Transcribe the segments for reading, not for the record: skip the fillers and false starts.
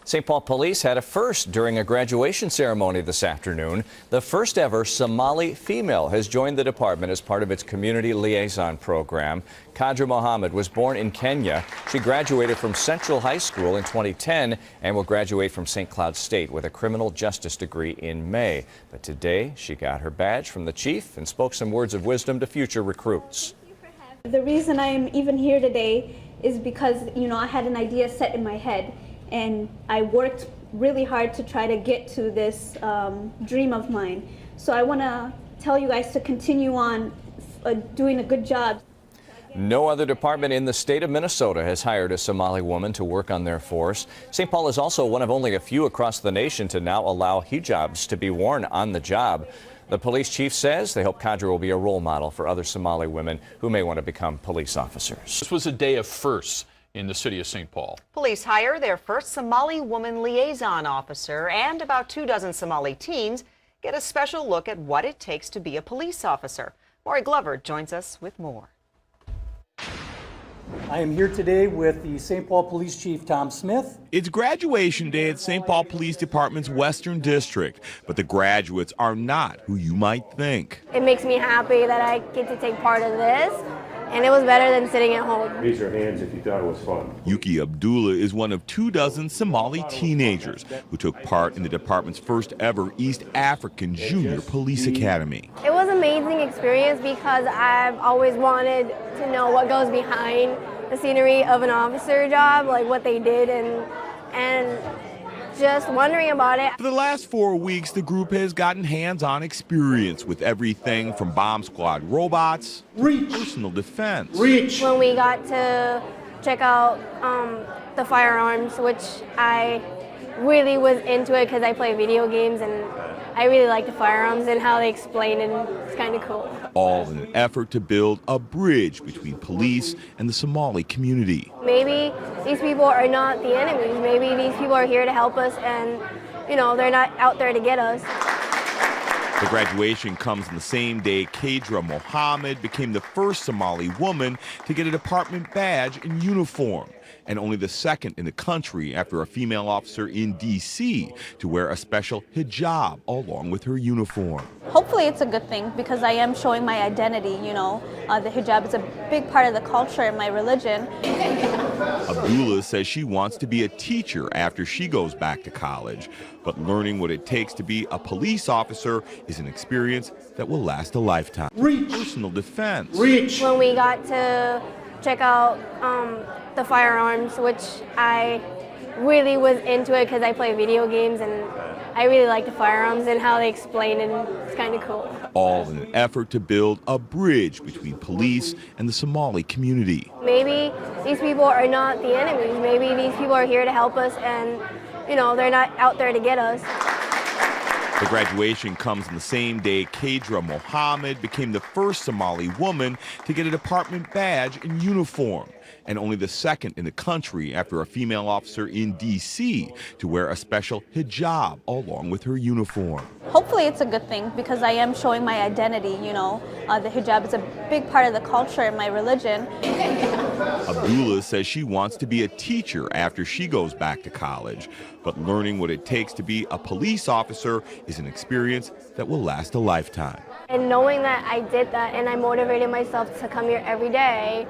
St. Paul police had a first during a graduation ceremony this afternoon. The first ever Somali female has joined the department as part of its community liaison program. Kadra Mohammed was born in Kenya. She graduated from Central High School in 2010 and will graduate from St. Cloud State with a criminal justice degree in May. But today she got her badge from the chief and spoke some words of wisdom to future recruits. The reason I am even here today is because, I had an idea set in my head. And I worked really hard to try to get to this dream of mine. So I want to tell you guys to continue on doing a good job. No other department in the state of Minnesota has hired a Somali woman to work on their force. St. Paul is also one of only a few across the nation to now allow hijabs to be worn on the job. The police chief says they hope Kadra will be a role model for other Somali women who may want to become police officers. This was a day of firsts in the city of St. Paul. Police hire their first Somali woman liaison officer, and about 24 Somali teens get a special look at what it takes to be a police officer. Maury Glover joins us with more. I am here today with the St. Paul Police Chief, Tom Smith. It's graduation day at St. Paul Police Department's Western District, but the graduates are not who you might think. It makes me happy that I get to take part of this, and it was better than sitting at home. Raise your hands if you thought it was fun. Yuki Abdullah is one of 24 Somali teenagers who took part in the department's first ever East African Junior Police Academy. It was an amazing experience because I've always wanted to know what goes behind the scenery of an officer job, like what they did, and just wondering about it. For the last 4 weeks, the group has gotten hands-on experience with everything from bomb squad robots to personal defense. When we got to check out the firearms, which I really was into it because I play video games and I really like the firearms and how they explain it. It's kind of cool. All in an effort to build a bridge between police and the Somali community. Maybe these people are not the enemies. Maybe these people are here to help us and, they're not out there to get us. The graduation comes on the same day Kadra Mohammed became the first Somali woman to get a department badge and uniform, and only the second in the country after a female officer in D.C. to wear a special hijab along with her uniform. Hopefully it's a good thing because I am showing my identity, the hijab is a big part of the culture in my religion. Abdullah says she wants to be a teacher after she goes back to college, but learning what it takes to be a police officer is an experience that will last a lifetime. Personal defense. When we got to check out the firearms, which I really was into it because I play video games and I really like the firearms and how they explain it. It's kind of cool. All in an effort to build a bridge between police and the Somali community. Maybe these people are not the enemies. Maybe these people are here to help us and, they're not out there to get us. The graduation comes on the same day Kadra Mohammed became the first Somali woman to get a department badge and uniform, and only the second in the country after a female officer in D.C. to wear a special hijab along with her uniform. Hopefully it's a good thing because I am showing my identity, the hijab is a big part of the culture in my religion. Abdullah says she wants to be a teacher after she goes back to college, but learning what it takes to be a police officer is an experience that will last a lifetime. And knowing that I did that and I motivated myself to come here every day,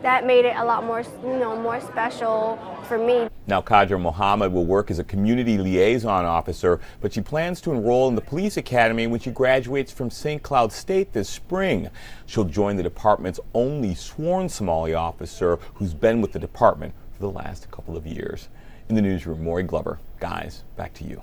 that made it a lot more, more special for me. Now, Kadra Mohammed will work as a community liaison officer, but she plans to enroll in the police academy when she graduates from St. Cloud State this spring. She'll join the department's only sworn Somali officer who's been with the department for the last couple of years. In the newsroom, Maury Glover. Guys, back to you.